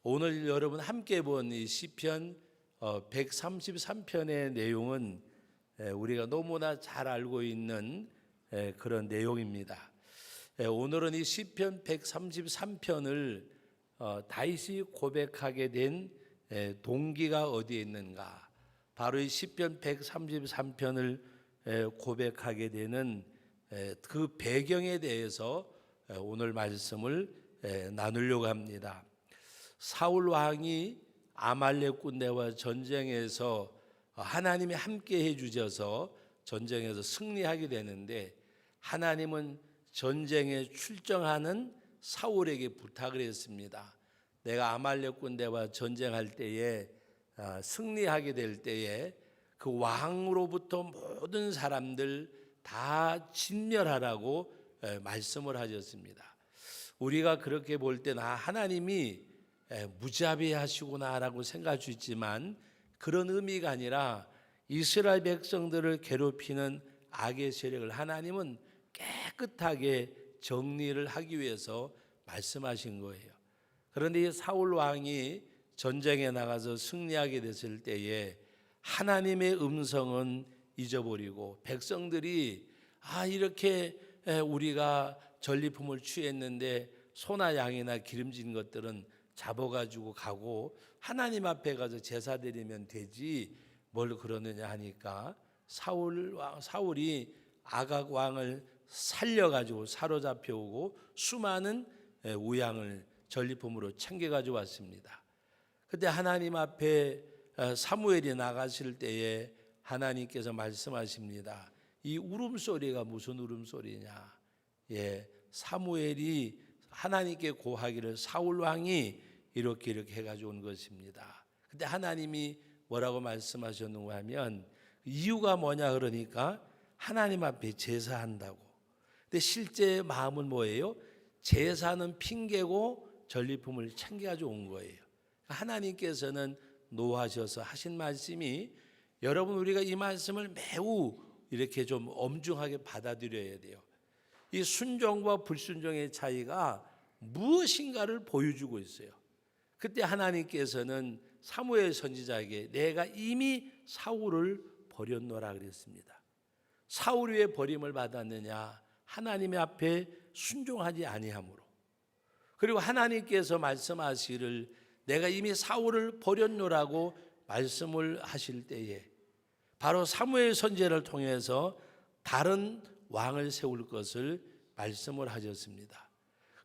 오늘 여러분 함께 본 이 시편 133편의 내용은 우리가 너무나 잘 알고 있는 그런 내용입니다. 오늘은 이 시편 133편을 다윗이 고백하게 된 동기가 어디에 있는가? 바로 이 시편 133편을 고백하게 되는 그 배경에 대해서 오늘 말씀을 나누려고 합니다. 사울 왕이 아말렉 군대와 전쟁에서 하나님이 함께 해주셔서 전쟁에서 승리하게 되는데, 하나님은 전쟁에 출정하는 사울에게 부탁을 했습니다. 내가 아말렉 군대와 전쟁할 때에 승리하게 될 때에 그 왕으로부터 모든 사람들 다 진멸하라고 말씀을 하셨습니다. 우리가 그렇게 볼 때는 하나님이 무자비하시구나라고 생각할 수 있지만, 그런 의미가 아니라 이스라엘 백성들을 괴롭히는 악의 세력을 하나님은 깨끗하게 정리를 하기 위해서 말씀하신 거예요. 그런데 이 사울 왕이 전쟁에 나가서 승리하게 됐을 때에 하나님의 음성은 잊어버리고, 백성들이 이렇게 우리가 전리품을 취했는데 소나 양이나 기름진 것들은 잡아가지고 가고 하나님 앞에 가서 제사 드리면 되지 뭘 그러느냐 하니까, 사울이 아각 왕을 살려가지고 사로잡혀 오고 수많은 우양을 전리품으로 챙겨가지고 왔습니다. 그때 하나님 앞에 사무엘이 나가실 때에 하나님께서 말씀하십니다. 이 울음소리가 무슨 울음소리냐? 사무엘이 하나님께 고하기를 사울 왕이 이렇게 해가지고 온 것입니다. 근데 하나님이 뭐라고 말씀하셨는가 하면, 이유가 뭐냐 그러니까 하나님 앞에 제사한다고. 근데 실제 마음은 뭐예요? 제사는 핑계고 전리품을 챙겨가지고 온 거예요. 하나님께서는 노하셔서 하신 말씀이, 여러분 우리가 이 말씀을 매우 이렇게 좀 엄중하게 받아들여야 돼요. 이 순종과 불순종의 차이가 무엇인가를 보여주고 있어요. 그때 하나님께서는 사무엘 선지자에게 내가 이미 사울을 버렸노라 그랬습니다. 사울이 왜 버림을 받았느냐? 하나님의 앞에 순종하지 아니함으로. 그리고 하나님께서 말씀하시기를 내가 이미 사울을 버렸노라고 말씀을 하실 때에 바로 사무엘 선지자를 통해서 다른 왕을 세울 것을 말씀을 하셨습니다.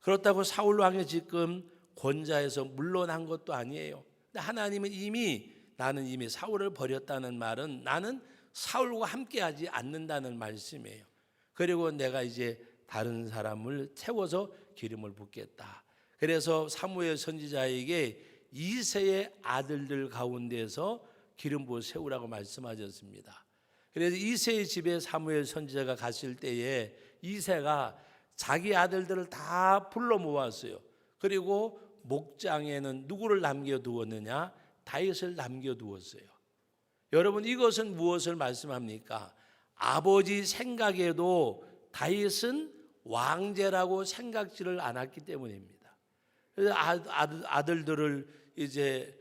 그렇다고 사울 왕이 지금 권좌에서 물러난 것도 아니에요. 근데 하나님은 나는 이미 사울을 버렸다는 말은 나는 사울과 함께하지 않는다는 말씀이에요. 그리고 내가 이제 다른 사람을 채워서 기름을 붓겠다. 그래서 사무엘 선지자에게 이새의 아들들 가운데서 기름 부어 세우라고 말씀하셨습니다. 그래서 이새의 집에 사무엘 선지자가 갔을 때에 이새가 자기 아들들을 다 불러 모았어요. 그리고 목장에는 누구를 남겨두었느냐? 다윗을 남겨두었어요. 여러분, 이것은 무엇을 말씀합니까? 아버지 생각에도 다윗은 왕제라고 생각지를 않았기 때문입니다. 그래서 아들들을 이제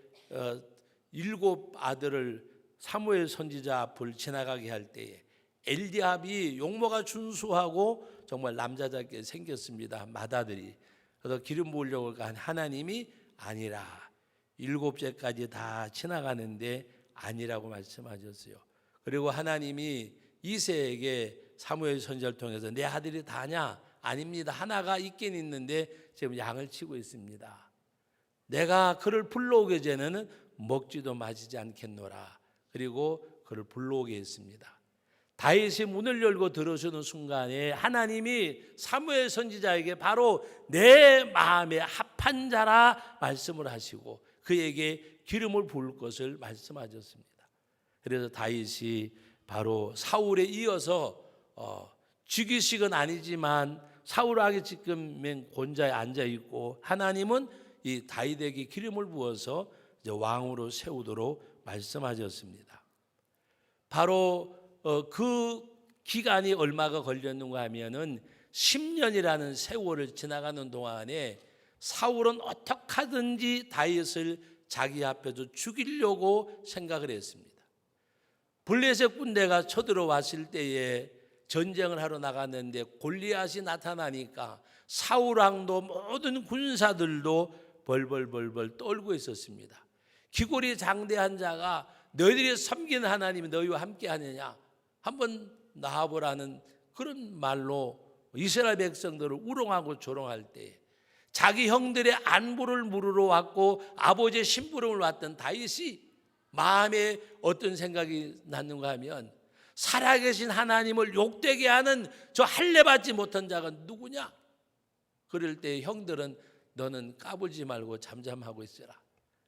7 아들을 사무엘 선지자 앞을 지나가게 할 때에 엘리압이 용모가 준수하고 정말 남자답게 생겼습니다. 맏아들이. 그래서 기름 부으려고 한 하나님이 아니라 7째까지 다 지나가는데 아니라고 말씀하셨어요. 그리고 하나님이 이새에게 사무엘 선지자를 통해서 내 아들이 다냐? 아닙니다. 하나가 있긴 있는데 지금 양을 치고 있습니다. 내가 그를 불러오기 전에는 먹지도 마시지 않겠노라. 그리고 그를 불러오게 했습니다. 다윗이 문을 열고 들어서는 순간에 하나님이 사무엘 선지자에게 바로 내 마음에 합한 자라 말씀을 하시고 그에게 기름을 부을 것을 말씀하셨습니다. 그래서 다윗이 바로 사울에 이어서 즉위식은 아니지만 사울 왕이 지금 권좌에 앉아 있고 하나님은 이 다윗에게 기름을 부어서 이제 왕으로 세우도록 말씀하셨습니다. 바로 그 기간이 얼마가 걸렸는가 하면은 10년이라는 세월을 지나가는 동안에 사울은 어떻게 하든지 다윗을 자기 앞에서 죽이려고 생각을 했습니다. 블레셋 군대가 쳐들어왔을 때에 전쟁을 하러 나갔는데 골리앗이 나타나니까 사울 왕도 모든 군사들도 벌벌벌벌 떨고 있었습니다. 기골이 장대한 자가 너희들이 섬기는 하나님이 너희와 함께 하느냐 한번 나와보라는 그런 말로 이스라엘 백성들을 우롱하고 조롱할 때 자기 형들의 안부를 물으러 왔고 아버지의 심부름을 왔던 다윗이 마음에 어떤 생각이 났는가 하면 살아계신 하나님을 욕되게 하는 저 할례받지 못한 자가 누구냐? 그럴 때 형들은 너는 까불지 말고 잠잠하고 있어라.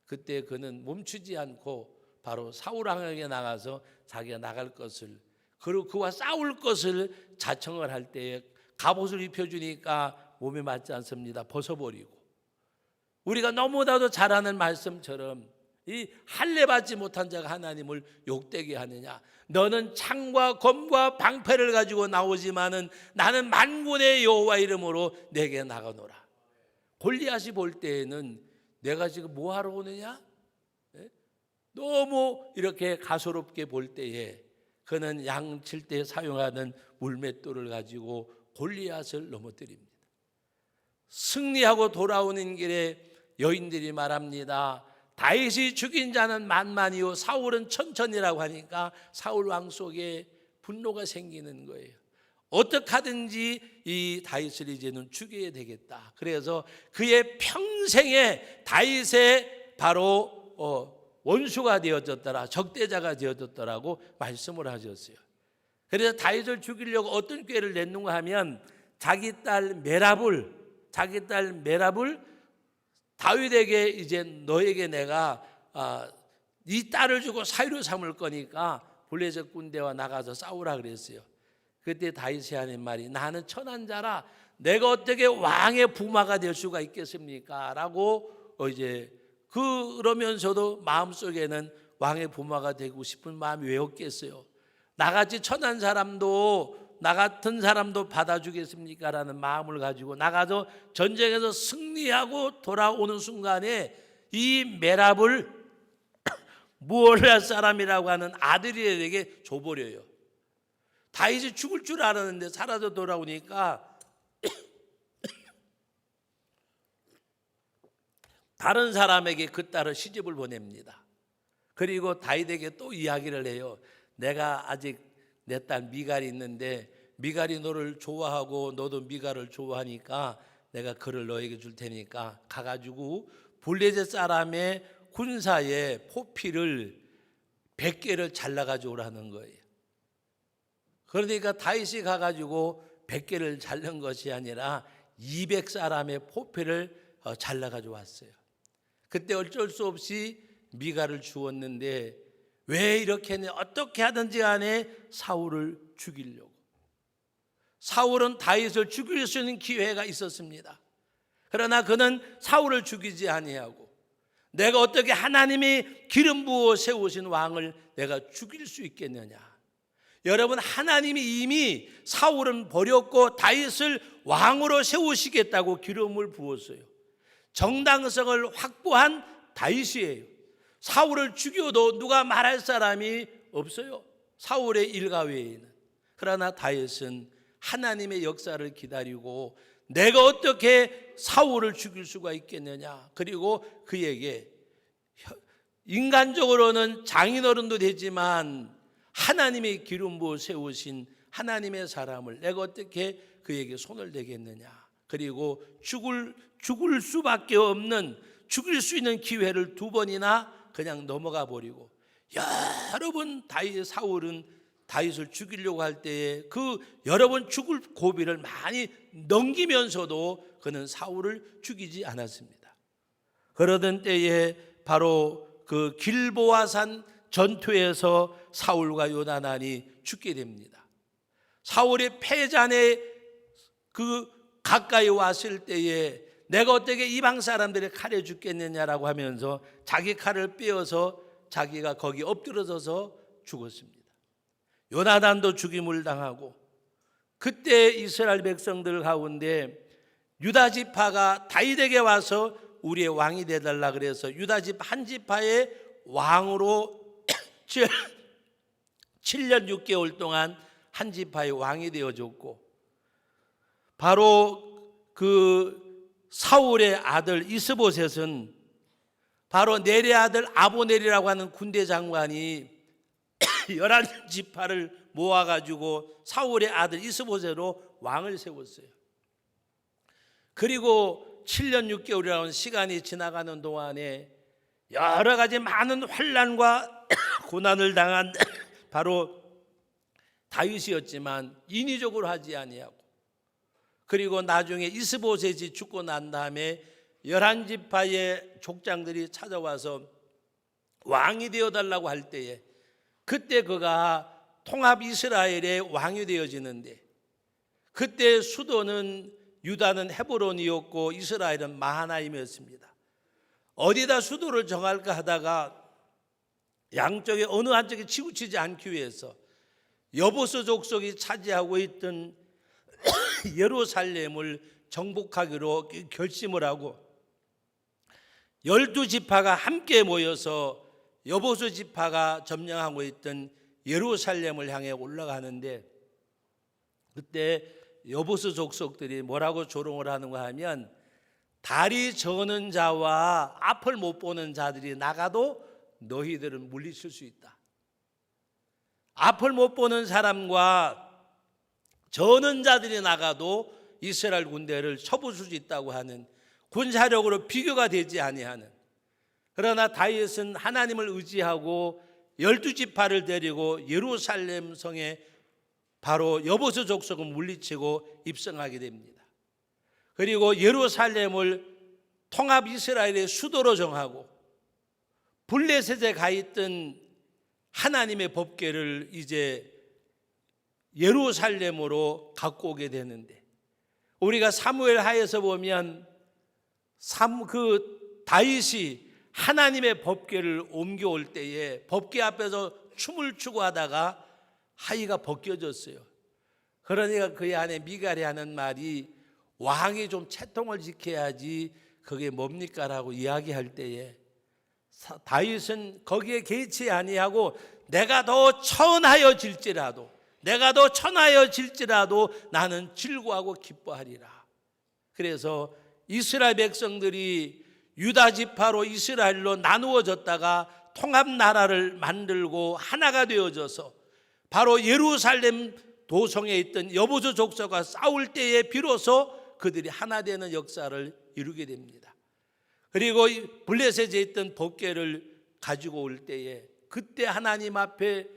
그때 그는 멈추지 않고 바로 사울 왕에게 나가서 자기가 나갈 것을 그리고 그와 싸울 것을 자청을 할 때에 갑옷을 입혀주니까 몸에 맞지 않습니다. 벗어버리고 우리가 너무나도 잘 아는 말씀처럼 이 할례받지 못한 자가 하나님을 욕되게 하느냐? 너는 창과 검과 방패를 가지고 나오지만은 나는 만군의 여호와 이름으로 내게 나가노라. 골리앗이 볼 때에는 내가 지금 뭐 하러 오느냐? 너무 이렇게 가소롭게 볼 때에 그는 양 칠 때 사용하는 물맷돌을 가지고 골리앗을 넘어뜨립니다. 승리하고 돌아오는 길에 여인들이 말합니다. 다윗이 죽인 자는 만만이요 사울은 천천이라고 하니까 사울 왕 속에 분노가 생기는 거예요. 어떻게 하든지 이 다윗을 이제는 죽여야 되겠다. 그래서 그의 평생에 다윗의 바로 원수가 되어졌더라, 적대자가 되어졌더라고 말씀을 하셨어요. 그래서 다윗을 죽이려고 어떤 꾀를 냈는가 하면 자기 딸 메랍을 다윗에게 이제 너에게 내가 네 딸을 주고 사위로 삼을 거니까 블레셋 군대와 나가서 싸우라 그랬어요. 그때 다윗이 하는 말이 나는 천한 자라 내가 어떻게 왕의 부마가 될 수가 있겠습니까? 라고 이제 그러면서도 마음속에는 왕의 부마가 되고 싶은 마음이 왜 없겠어요? 나같이 천한 사람도 나 같은 사람도 받아주겠습니까? 라는 마음을 가지고 나가서 전쟁에서 승리하고 돌아오는 순간에 이 메랍을 무올라 사람이라고 하는 아들에게 줘버려요. 다윗이 죽을 줄 알았는데 살아서 돌아오니까 다른 사람에게 그 딸을 시집을 보냅니다. 그리고 다윗에게 또 이야기를 해요. 내가 아직 내 딸 미갈이 있는데 미갈이 너를 좋아하고 너도 미갈을 좋아하니까 내가 그를 너에게 줄 테니까 가가지고 블레셋 사람의 군사의 포피를 100개를 잘라가지고 오라는 거예요. 그러니까 다윗이 가가지고 100개를 자른 것이 아니라 200사람의 포피를 잘라가지고 왔어요. 그때 어쩔 수 없이 미갈을 주었는데 왜 이렇게 했냐? 어떻게 하든지 간에 사울을 죽이려고. 사울은 다윗을 죽일 수 있는 기회가 있었습니다. 그러나 그는 사울을 죽이지 아니하고 내가 어떻게 하나님이 기름 부어 세우신 왕을 내가 죽일 수 있겠느냐? 여러분, 하나님이 이미 사울은 버렸고 다윗을 왕으로 세우시겠다고 기름을 부었어요. 정당성을 확보한 다윗이에요. 사울을 죽여도 누가 말할 사람이 없어요. 사울의 일가 외에는. 그러나 다윗은 하나님의 역사를 기다리고 내가 어떻게 사울을 죽일 수가 있겠느냐. 그리고 그에게 인간적으로는 장인어른도 되지만 하나님의 기름 부어 세우신 하나님의 사람을 내가 어떻게 그에게 손을 대겠느냐. 그리고 죽을 수밖에 없는 죽일 수 있는 기회를 2번이나 그냥 넘어가 버리고 여러 번 사울은 다윗을 죽이려고 할 때에 그 여러 번 죽을 고비를 많이 넘기면서도 그는 사울을 죽이지 않았습니다. 그러던 때에 바로 그 길보아산 전투에서 사울과 요나단이 죽게 됩니다. 사울이 패잔에 그 가까이 왔을 때에 내가 어떻게 이방 사람들의 칼에 죽겠느냐라고 하면서 자기 칼을 빼어서 자기가 거기 엎드러져서 죽었습니다. 요나단도 죽임을 당하고 그때 이스라엘 백성들 가운데 유다 지파가 다윗에게 와서 우리의 왕이 되달라 그래서 유다 집 한 지파의 왕으로 7년 6개월 동안 한 지파의 왕이 되어줬고, 바로 그 사울의 아들 이스보셋은 바로 넬의 아들 아보넬이라고 하는 군대 장관이 11지파를 모아가지고 사울의 아들 이스보셋으로 왕을 세웠어요. 그리고 7년 6개월이라는 시간이 지나가는 동안에 여러 가지 많은 환난과 고난을 당한 바로 다윗이었지만 인위적으로 하지 아니하고, 그리고 나중에 이스보셋이 죽고 난 다음에 11지파의 족장들이 찾아와서 왕이 되어달라고 할 때에 그때 그가 통합 이스라엘의 왕이 되어지는데, 그때 수도는 유다는 헤브론이었고 이스라엘은 마하나임이었습니다. 어디다 수도를 정할까 하다가 양쪽에 어느 한쪽에 치우치지 않기 위해서 여보스 족속이 차지하고 있던 예루살렘을 정복하기로 결심을 하고 12지파가 함께 모여서 여보스 지파가 점령하고 있던 예루살렘을 향해 올라가는데, 그때 여보스 족속들이 뭐라고 조롱을 하는가 하면, 다리 저는 자와 앞을 못 보는 자들이 나가도 너희들은 물리칠 수 있다. 앞을 못 보는 사람과 저는 자들이 나가도 이스라엘 군대를 쳐부술 수 있다고 하는, 군사력으로 비교가 되지 아니하는, 그러나 다윗은 하나님을 의지하고 12지파를 데리고 예루살렘 성에 바로 여보스 족속을 물리치고 입성하게 됩니다. 그리고 예루살렘을 통합 이스라엘의 수도로 정하고 블레셋에 가 있던 하나님의 법궤를 이제 예루살렘으로 갖고 오게 되는데, 우리가 사무엘 하에서 보면 그 다윗이 하나님의 법궤를 옮겨올 때에 법궤 앞에서 춤을 추고 하다가 하의가 벗겨졌어요. 그러니까 그의 아내 미갈이 하는 말이, 왕이 좀 채통을 지켜야지 그게 뭡니까 라고 이야기할 때에 다윗은 거기에 개의치 아니하고 내가 더 천하여질지라도 나는 즐거워하고 기뻐하리라. 그래서 이스라엘 백성들이 유다 지파로 이스라엘로 나누어졌다가 통합 나라를 만들고 하나가 되어져서 바로 예루살렘 도성에 있던 여보스 족속과 싸울 때에 비로소 그들이 하나 되는 역사를 이루게 됩니다. 그리고 블레셋에 있던 법궤를 가지고 올 때에 그때 하나님 앞에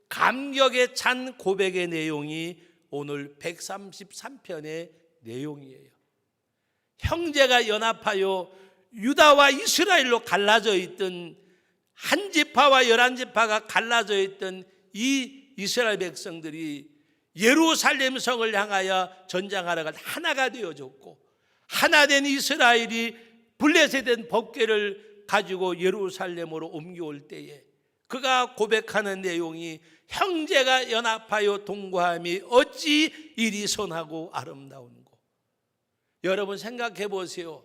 감격에 찬 고백의 내용이 오늘 133편의 내용이에요. 형제가 연합하여 유다와 이스라엘로 갈라져 있던, 한 지파와 11지파가 갈라져 있던 이 이스라엘 백성들이 예루살렘 성을 향하여 전장하러 하나가 되어졌고, 하나된 이스라엘이 블레셋에 된 법궤를 가지고 예루살렘으로 옮겨올 때에 그가 고백하는 내용이, 형제가 연합하여 동거함이 어찌 이리 선하고 아름다운고. 여러분 생각해 보세요.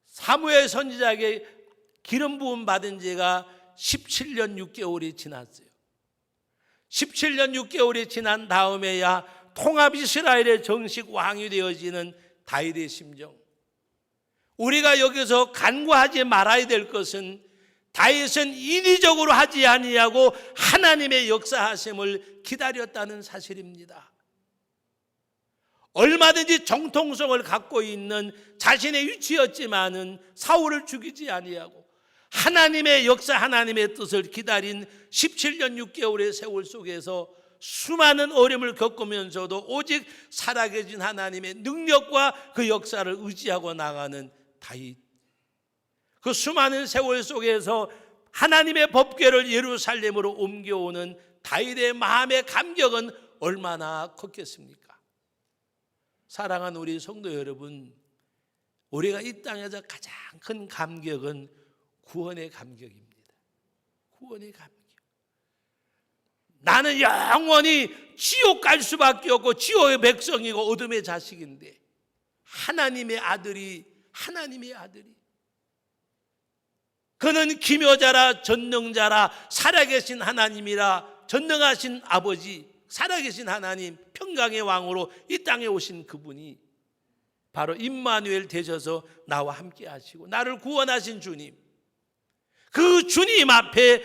사무엘 선지자에게 기름 부음 받은 지가 17년 6개월이 지났어요. 17년 6개월이 지난 다음에야 통합 이스라엘의 정식 왕이 되어지는 다윗의 심정. 우리가 여기서 간과하지 말아야 될 것은, 다윗은 인위적으로 하지 아니하고 하나님의 역사하심을 기다렸다는 사실입니다. 얼마든지 정통성을 갖고 있는 자신의 위치였지만은 사울을 죽이지 아니하고 하나님의 역사, 하나님의 뜻을 기다린 17년 6개월의 세월 속에서 수많은 어려움을 겪으면서도 오직 살아계신 하나님의 능력과 그 역사를 의지하고 나가는 다윗. 그 수많은 세월 속에서 하나님의 법궤를 예루살렘으로 옮겨오는 다윗의 마음의 감격은 얼마나 컸겠습니까? 사랑하는 우리 성도 여러분, 우리가 이 땅에서 가장 큰 감격은 구원의 감격입니다. 구원의 감격. 나는 영원히 지옥 갈 수밖에 없고 지옥의 백성이고 어둠의 자식인데, 하나님의 아들이 그는 기묘자라 전능자라 살아계신 하나님이라 전능하신 아버지, 살아계신 하나님, 평강의 왕으로 이 땅에 오신 그분이 바로 임마누엘 되셔서 나와 함께 하시고 나를 구원하신 주님, 그 주님 앞에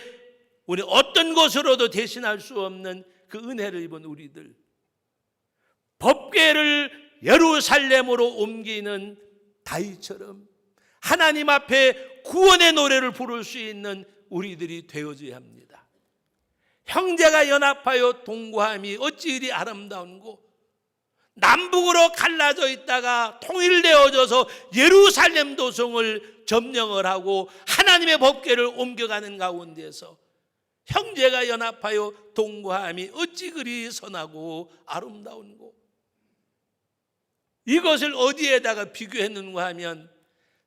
우리 어떤 것으로도 대신할 수 없는 그 은혜를 입은 우리들, 법궤를 예루살렘으로 옮기는 다윗처럼 하나님 앞에 구원의 노래를 부를 수 있는 우리들이 되어져야 합니다. 형제가 연합하여 동거함이 어찌 이리 아름다운고, 남북으로 갈라져 있다가 통일되어져서 예루살렘 도성을 점령을 하고 하나님의 법궤를 옮겨가는 가운데서 형제가 연합하여 동거함이 어찌 그리 선하고 아름다운고. 이것을 어디에다가 비교했는가 하면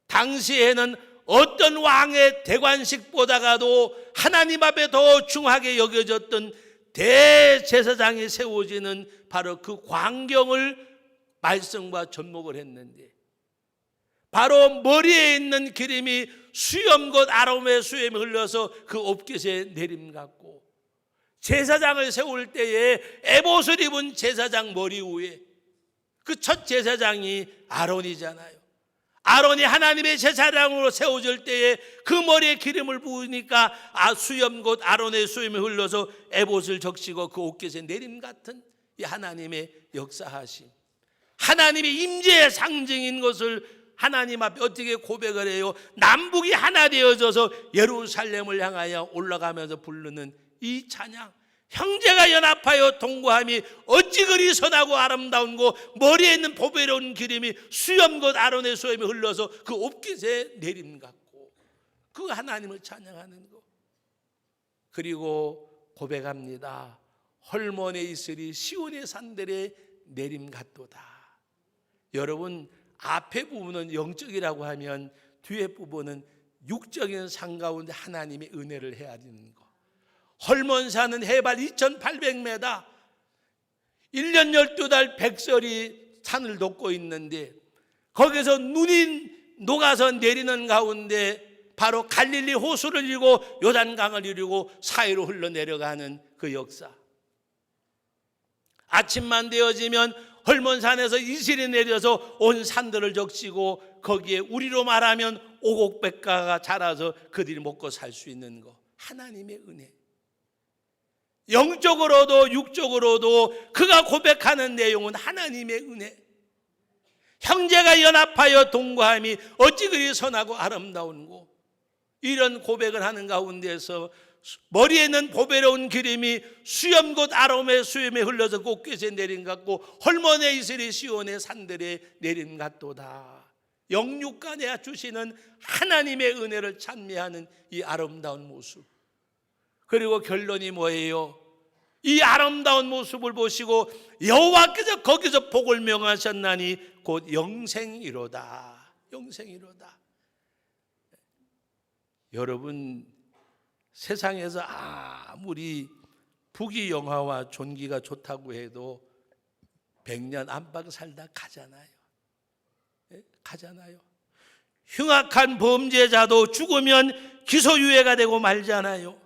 당시에는 어떤 왕의 대관식보다가도 하나님 앞에 더 중하게 여겨졌던 대제사장이 세워지는 바로 그 광경을 말씀과 접목을 했는데, 바로 머리에 있는 기름이 수염곧 아롬의 수염이 흘러서 그 옷깃에 내림 같고, 제사장을 세울 때에 에봇을 입은 제사장 머리 위에 그 첫 제사장이 아론이잖아요. 아론이 하나님의 제사장으로 세워질 때에 그 머리에 기름을 부으니까 수염 곧 아론의 수염이 흘러서 에봇을 적시고 그 옷깃에 내림 같은 이 하나님의 역사하심, 하나님의 임재의 상징인 것을 하나님 앞에 어떻게 고백을 해요? 남북이 하나 되어져서 예루살렘을 향하여 올라가면서 부르는 이 찬양, 형제가 연합하여 동거함이 어찌 그리 선하고 아름다운고, 머리에 있는 보배로운 기름이 수염 곧 아론의 수염이 흘러서 그 옷깃에 내림 같고, 그 하나님을 찬양하는 것. 그리고 고백합니다. 헐몬에 있으리 시온의 산들의 내림 같도다. 여러분, 앞에 부분은 영적이라고 하면 뒤에 부분은 육적인 산 가운데 하나님의 은혜를 헤아리는 것. 헐몬산은 해발 2800m, 1년 12달 백설이 산을 돋고 있는데 거기서 눈이 녹아서 내리는 가운데 바로 갈릴리 호수를 이루고 요단강을 이루고 사이로 흘러내려가는 그 역사. 아침만 되어지면 헐몬산에서 이슬이 내려서 온 산들을 적시고 거기에 우리로 말하면 오곡백과가 자라서 그들이 먹고 살 수 있는 것. 하나님의 은혜. 영적으로도 육적으로도 그가 고백하는 내용은 하나님의 은혜. 형제가 연합하여 동거함이 어찌 그리 선하고 아름다운고. 이런 고백을 하는 가운데서 머리에 있는 보배로운 기름이 수염 곧 아롬의 수염에 흘러서 꽃깃에 내린 같고, 헐몬의 이슬이 시온의 산들에 내린 같도다. 영육간에 주시는 하나님의 은혜를 찬미하는 이 아름다운 모습. 그리고 결론이 뭐예요? 이 아름다운 모습을 보시고 여호와께서 거기서 복을 명하셨나니 곧 영생이로다. 영생이로다. 여러분, 세상에서 아무리 부귀영화와 존귀가 좋다고 해도 100년 안팎 살다 가잖아요. 가잖아요. 흉악한 범죄자도 죽으면 기소유예가 되고 말잖아요.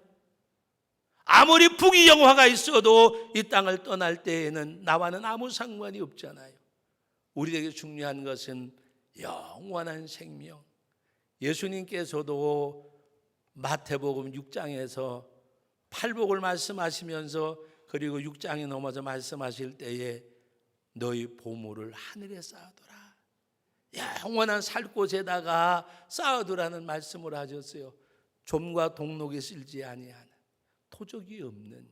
아무리 부귀영화가 있어도 이 땅을 떠날 때에는 나와는 아무 상관이 없잖아요. 우리에게 중요한 것은 영원한 생명. 예수님께서도 마태복음 6장에서 팔복을 말씀하시면서 그리고 6장에 넘어서 말씀하실 때에 너희 보물을 하늘에 쌓아두라. 영원한 살 곳에다가 쌓아두라는 말씀을 하셨어요. 좀과 동록이 쓸지 아니하는, 토적이 없는.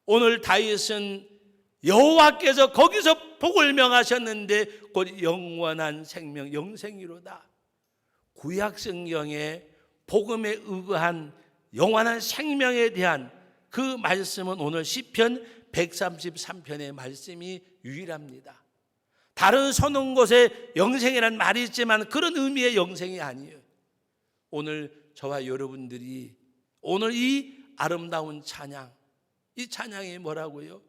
오늘 다윗은 여호와께서 거기서 복을 명하셨는데 곧 영원한 생명, 영생이로다. 구약 성경에 복음에 의거한 영원한 생명에 대한 그 말씀은 오늘 시편 133편의 말씀이 유일합니다. 다른 서는 곳에 영생이라는 말이 있지만 그런 의미의 영생이 아니에요. 오늘 저와 여러분들이 오늘 이 아름다운 찬양, 이 찬양이 뭐라고요?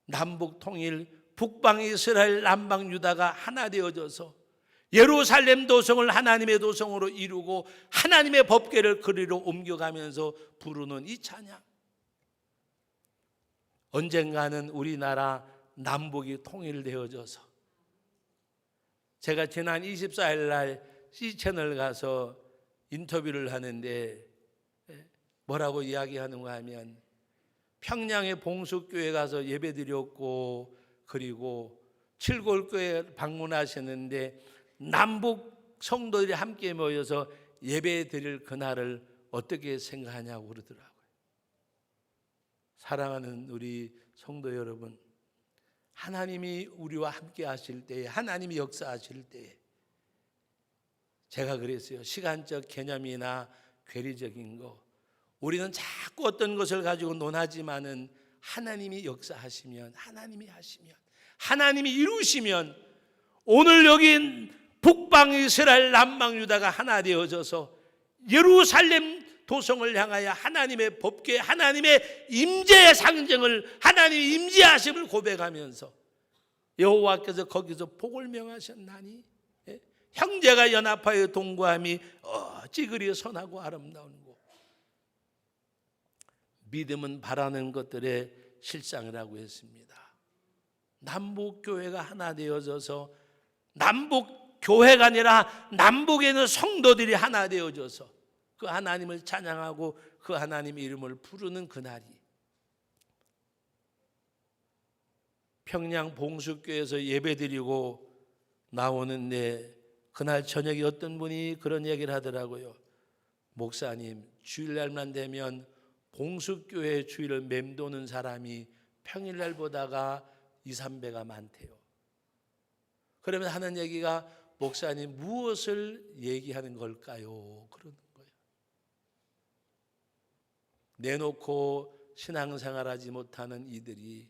남북 통일 북방 이스라엘, 남방 유다가 하나 되어져서 예루살렘 도성을 하나님의 도성으로 이루고 하나님의 법궤를 그리로 옮겨가면서 부르는 이 찬양. 언젠가는 우리나라 남북이 통일되어져서, 제가 지난 24일 날 C채널 가서 인터뷰를 하는데 뭐라고 이야기하는가 하면, 평양의 봉숙교회 가서 예배드렸고 그리고 칠골교회 방문하셨는데 남북 성도들이 함께 모여서 예배드릴 그날을 어떻게 생각하냐고 그러더라고요. 사랑하는 우리 성도 여러분, 하나님이 우리와 함께 하실 때에, 하나님이 역사하실 때에, 제가 그랬어요. 시간적 개념이나 괴리적인 거, 우리는 자꾸 어떤 것을 가지고 논하지만은 하나님이 역사하시면, 하나님이 하시면, 하나님이 이루시면, 오늘 여기 북방 이스라엘, 남방 유다가 하나 되어져서 예루살렘 도성을 향하여 하나님의 법궤, 하나님의 임재의 상징을, 하나님의 임재하심을 고백하면서 여호와께서 거기서 복을 명하셨나니 형제가 연합하여 동거함이 어찌 그리 선하고 아름다운 고. 믿음은 바라는 것들의 실상이라고 했습니다. 남북교회가 하나 되어져서, 남북교회가 아니라 남북에 있는 성도들이 하나 되어져서 그 하나님을 찬양하고 그 하나님의 이름을 부르는 그날이, 평양 봉숙교회에서 예배드리고 나오는데 그날 저녁에 어떤 분이 그런 얘기를 하더라고요. 목사님, 주일날만 되면 봉숙교회 주일을 맴도는 사람이 평일날보다가 2, 3배가 많대요. 그러면 하는 얘기가, 목사님 무엇을 얘기하는 걸까요? 그러는 거예요. 내놓고 신앙생활하지 못하는 이들이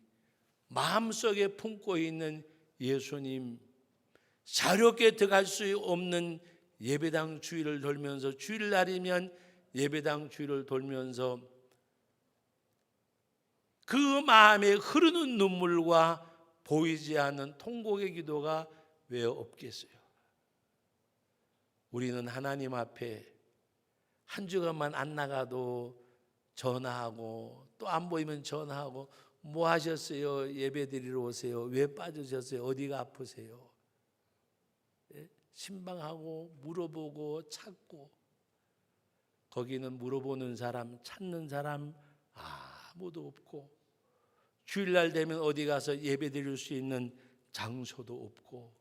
마음속에 품고 있는 예수님, 자유롭게 들어갈 수 없는 예배당 주일을 돌면서, 주일날이면 예배당 주일을 돌면서 그 마음에 흐르는 눈물과 보이지 않는 통곡의 기도가 왜 없겠어요? 우리는 하나님 앞에 한 주간만 안 나가도 전화하고, 또 안 보이면 전화하고, 뭐 하셨어요? 예배 드리러 오세요. 왜 빠지셨어요? 어디가 아프세요? 신방하고 물어보고 찾고, 거기는 물어보는 사람, 찾는 사람 아무도 없고, 주일날 되면 어디 가서 예배 드릴 수 있는 장소도 없고,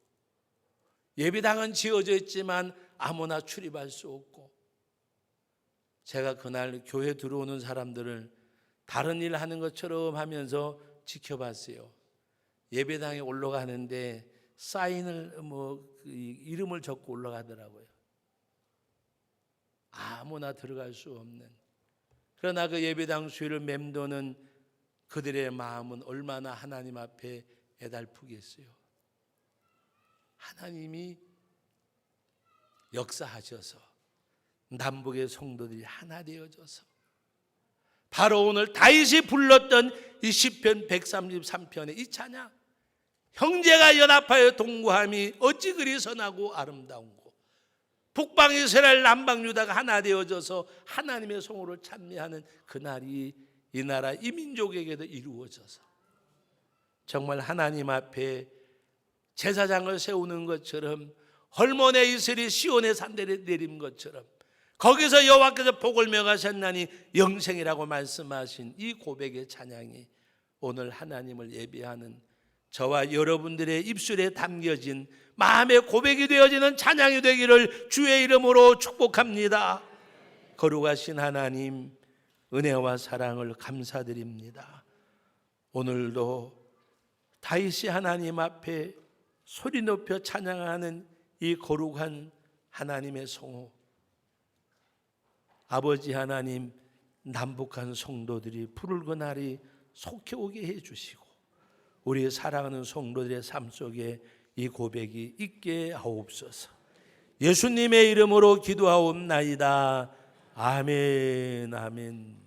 예배당은 지어져 있지만 아무나 출입할 수 없고. 제가 그날 교회 들어오는 사람들을 다른 일 하는 것처럼 하면서 지켜봤어요. 예배당에 올라가는데 사인을 이름을 적고 올라가더라고요. 아무나 들어갈 수 없는. 그러나 그 예배당 주일을 맴도는 그들의 마음은 얼마나 하나님 앞에 애달프겠어요. 하나님이 역사하셔서 남북의 성도들이 하나 되어져서, 바로 오늘 다윗이 불렀던 이 시편 133편의 이 찬양, 형제가 연합하여 동거함이 어찌 그리 선하고 아름다운 고. 북방 이스라엘, 남방 유다가 하나 되어져서 하나님의 성호를 찬미하는 그날이 이 나라 이 민족에게도 이루어져서, 정말 하나님 앞에 제사장을 세우는 것처럼, 헐몬의 이슬이 시온의 산들에 내린 것처럼, 거기서 여호와께서 복을 명하셨나니 영생이라고 말씀하신 이 고백의 찬양이 오늘 하나님을 예배하는 저와 여러분들의 입술에 담겨진 마음의 고백이 되어지는 찬양이 되기를 주의 이름으로 축복합니다. 거룩하신 하나님, 은혜와 사랑을 감사드립니다. 오늘도 다윗이 하나님 앞에 소리 높여 찬양하는 이 거룩한 하나님의 성호, 아버지 하나님, 남북한 성도들이 부를 그날이 속히 오게 해주시고, 우리 사랑하는 성도들의 삶 속에 이 고백이 있게 하옵소서. 예수님의 이름으로 기도하옵나이다. 아멘, 아멘.